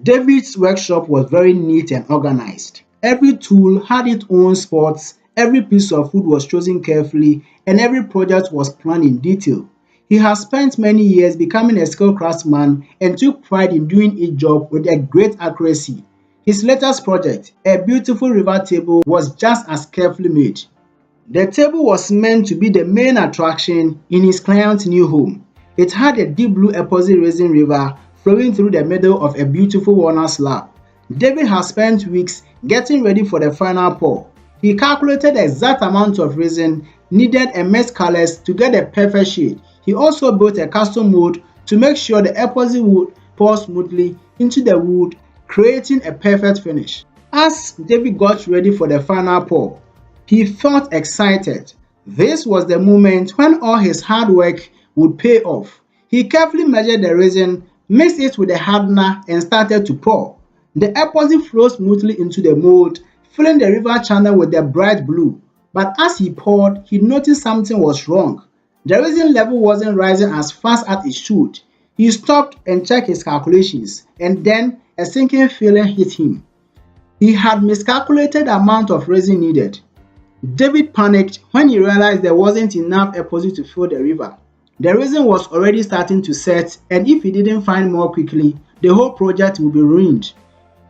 David's workshop was very neat and organized. Every tool had its own spots, every piece of wood was chosen carefully, and every project was planned in detail. He has spent many years becoming a skilled craftsman and took pride in doing each job with a great accuracy. His latest project, a beautiful river table, was just as carefully made. The table was meant to be the main attraction in his client's new home. It had a deep blue epoxy resin river flowing through the middle of a beautiful walnut slab. David has spent weeks getting ready for the final pour. He calculated the exact amount of resin needed and mixed colors to get a perfect shade. He also built a custom mold to make sure the epoxy would pour smoothly into the wood, creating a perfect finish. As David got ready for the final pour, he felt excited. This was the moment when all his hard work would pay off. He carefully measured the resin, mixed it with the hardener, and started to pour. The epoxy flowed smoothly into the mold, filling the river channel with the bright blue. But as he poured, he noticed something was wrong. The resin level wasn't rising as fast as it should. He stopped and checked his calculations, and then a sinking feeling hit him. He had miscalculated the amount of resin needed. David panicked when he realized there wasn't enough epoxy to fill the river. The resin was already starting to set, and if he didn't find more quickly, the whole project would be ruined.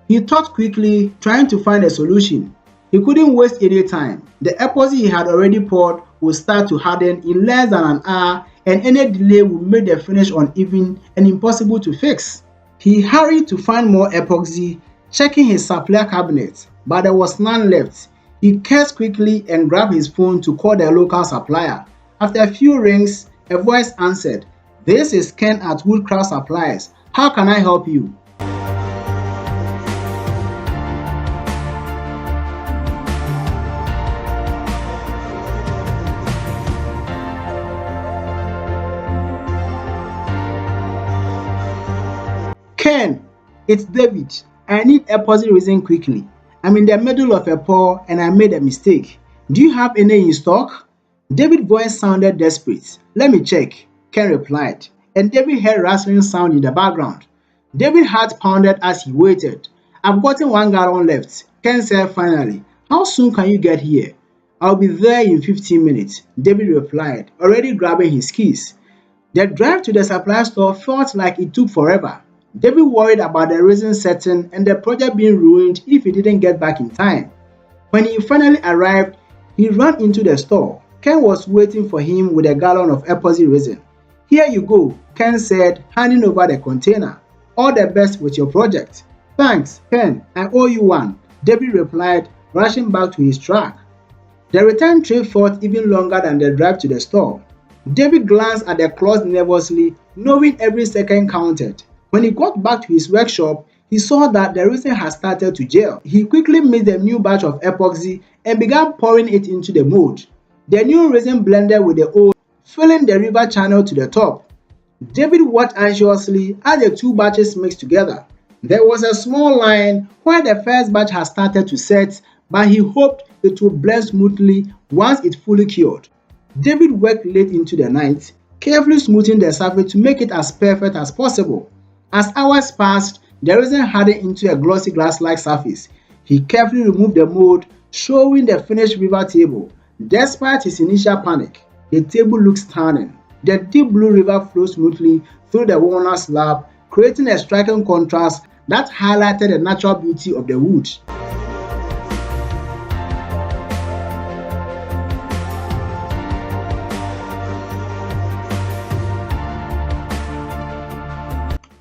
He thought quickly, trying to find a solution. He couldn't waste any time. The epoxy he had already poured would start to harden in less than an hour, and any delay would make the finish uneven and impossible to fix. He hurried to find more epoxy, checking his supply cabinet, but there was none left. He cursed quickly and grabbed his phone to call the local supplier. After a few rings, a voice answered, "This is Ken at Woodcraft Supplies. How can I help you?" "Ken, it's David. I need epoxy resin quickly. I'm in the middle of a pour and I made a mistake. Do you have any in stock?" David's voice sounded desperate. "Let me check," Ken replied, and David heard rustling sound in the background. David's heart pounded as he waited. "I've gotten 1 gallon left," Ken said finally. "How soon can you get here?" "I'll be there in 15 minutes," David replied, already grabbing his keys. The drive to the supply store felt like it took forever. David worried about the resin setting and the project being ruined if he didn't get back in time. When he finally arrived, he ran into the store. Ken was waiting for him with a gallon of epoxy resin. "Here you go," Ken said, handing over the container. "All the best with your project." "Thanks, Ken. I owe you one," David replied, rushing back to his truck. The return trip felt even longer than the drive to the store. David glanced at the clock nervously, knowing every second counted. When he got back to his workshop, he saw that the resin had started to gel. He quickly mixed a new batch of epoxy and began pouring it into the mold. The new resin blended with the old, filling the river channel to the top. David watched anxiously as the two batches mixed together. There was a small line where the first batch had started to set, but he hoped it would blend smoothly once it fully cured. David worked late into the night, carefully smoothing the surface to make it as perfect as possible. As hours passed, the resin hardened into a glossy glass-like surface. He carefully removed the mold, showing the finished river table. Despite his initial panic, the table looked stunning. The deep blue river flowed smoothly through the walnut slab, creating a striking contrast that highlighted the natural beauty of the wood.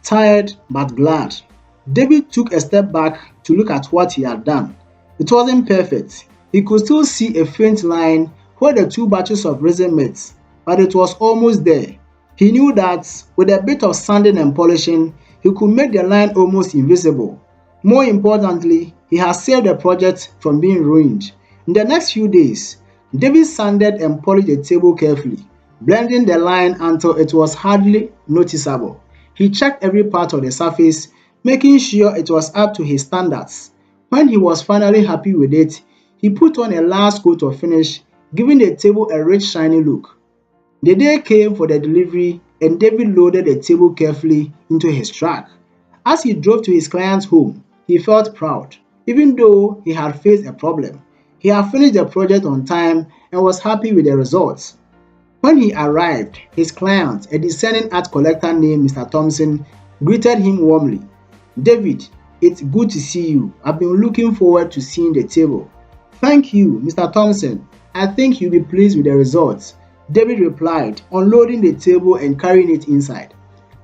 Tired but glad, David took a step back to look at what he had done. It wasn't perfect. He could still see a faint line where the two batches of resin met, but it was almost there. He knew that with a bit of sanding and polishing, he could make the line almost invisible. More importantly, he had saved the project from being ruined. In the next few days, David sanded and polished the table carefully, blending the line until it was hardly noticeable. He checked every part of the surface, making sure it was up to his standards. When he was finally happy with it, he put on a last coat of finish, giving the table a rich, shiny look. The day came for the delivery, and David loaded the table carefully into his truck. As he drove to his client's home, he felt proud. Even though he had faced a problem, he had finished the project on time and was happy with the results. When he arrived, his client, a discerning art collector named Mr. Thompson, greeted him warmly. "David, it's good to see you. I've been looking forward to seeing the table." "Thank you, Mr. Thompson. I think you'll be pleased with the results," David replied, unloading the table and carrying it inside.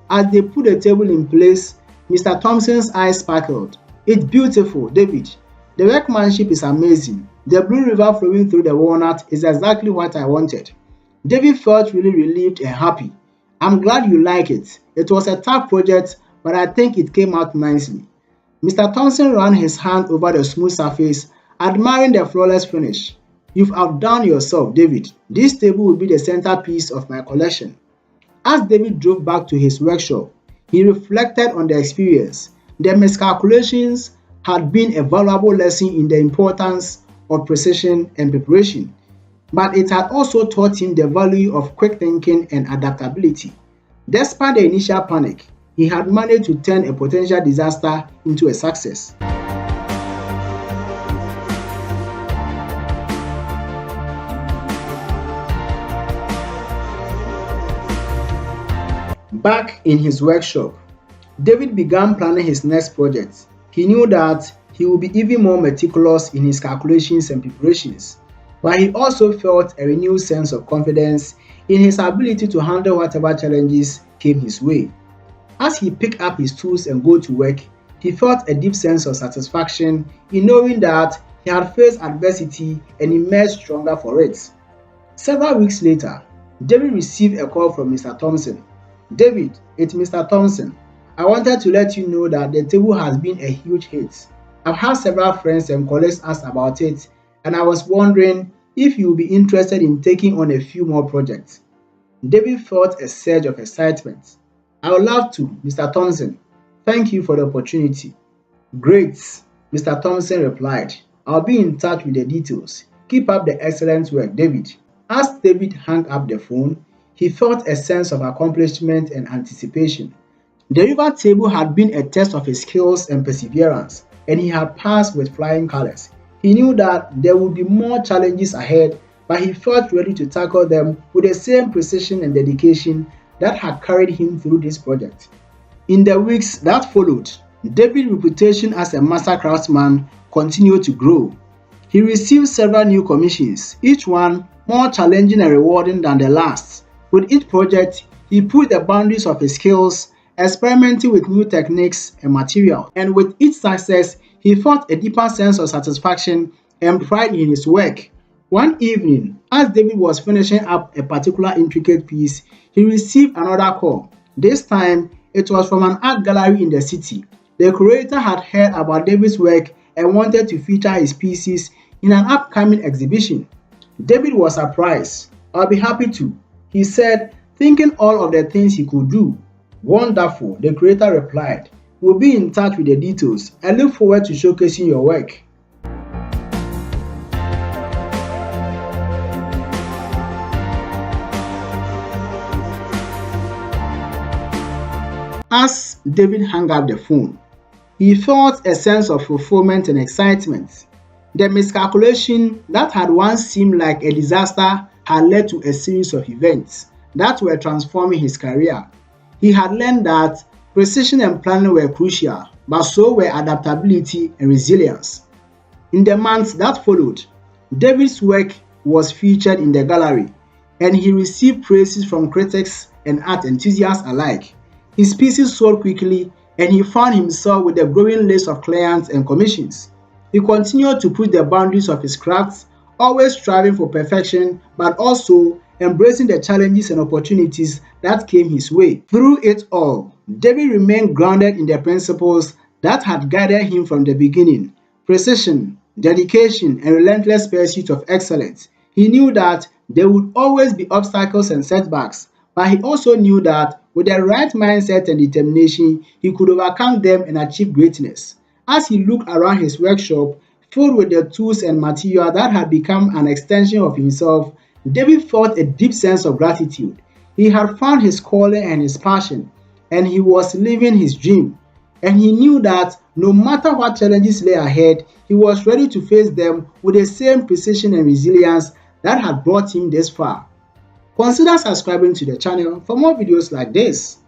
As they put the table in place, Mr. Thompson's eyes sparkled. "It's beautiful, David. The workmanship is amazing. The blue river flowing through the walnut is exactly what I wanted." David felt really relieved and happy. "I'm glad you like it. It was a tough project, but I think it came out nicely." Mr. Thompson ran his hand over the smooth surface, admiring the flawless finish. "You've outdone yourself, David. This table will be the centerpiece of my collection." As David drove back to his workshop, he reflected on the experience. The miscalculations had been a valuable lesson in the importance of precision and preparation, but it had also taught him the value of quick thinking and adaptability. Despite the initial panic, he had managed to turn a potential disaster into a success. Back in his workshop, David began planning his next project. He knew that he would be even more meticulous in his calculations and preparations, but he also felt a renewed sense of confidence in his ability to handle whatever challenges came his way. As he picked up his tools and go to work, he felt a deep sense of satisfaction in knowing that he had faced adversity and emerged stronger for it. Several weeks later, David received a call from Mr. Thompson. "David, it's Mr. Thompson. I wanted to let you know that the table has been a huge hit. I've had several friends and colleagues ask about it, and I was wondering if you would be interested in taking on a few more projects." David felt a surge of excitement. "I would love to, Mr. Thompson. Thank you for the opportunity." "Great," Mr. Thompson replied. "I'll be in touch with the details. Keep up the excellent work, David." As David hung up the phone, he felt a sense of accomplishment and anticipation. The river table had been a test of his skills and perseverance, and he had passed with flying colors. He knew that there would be more challenges ahead, but he felt ready to tackle them with the same precision and dedication that had carried him through this project. In the weeks that followed, David's reputation as a master craftsman continued to grow. He received several new commissions, each one more challenging and rewarding than the last. With each project, he pushed the boundaries of his skills, experimenting with new techniques and materials. And with each success, he felt a deeper sense of satisfaction and pride in his work. One evening, as David was finishing up a particular intricate piece, he received another call. This time, it was from an art gallery in the city. The curator had heard about David's work and wanted to feature his pieces in an upcoming exhibition. David was surprised. "I'll be happy to," he said, thinking all of the things he could do. "Wonderful," the curator replied. "We'll be in touch with the details. I look forward to showcasing your work." As David hung up the phone, he felt a sense of fulfillment and excitement. The miscalculation that had once seemed like a disaster had led to a series of events that were transforming his career. He had learned that precision and planning were crucial, but so were adaptability and resilience. In the months that followed, David's work was featured in the gallery, and he received praises from critics and art enthusiasts alike. His pieces sold quickly, and he found himself with a growing list of clients and commissions. He continued to push the boundaries of his crafts, always striving for perfection, but also embracing the challenges and opportunities that came his way. Through it all, David remained grounded in the principles that had guided him from the beginning: precision, dedication, and relentless pursuit of excellence. He knew that there would always be obstacles and setbacks, but he also knew that with the right mindset and determination, he could overcome them and achieve greatness. As he looked around his workshop, filled with the tools and material that had become an extension of himself, David felt a deep sense of gratitude. He had found his calling and his passion, and he was living his dream. and he knew that no matter what challenges lay ahead, he was ready to face them with the same precision and resilience that had brought him this far. Consider subscribing to the channel for more videos like this.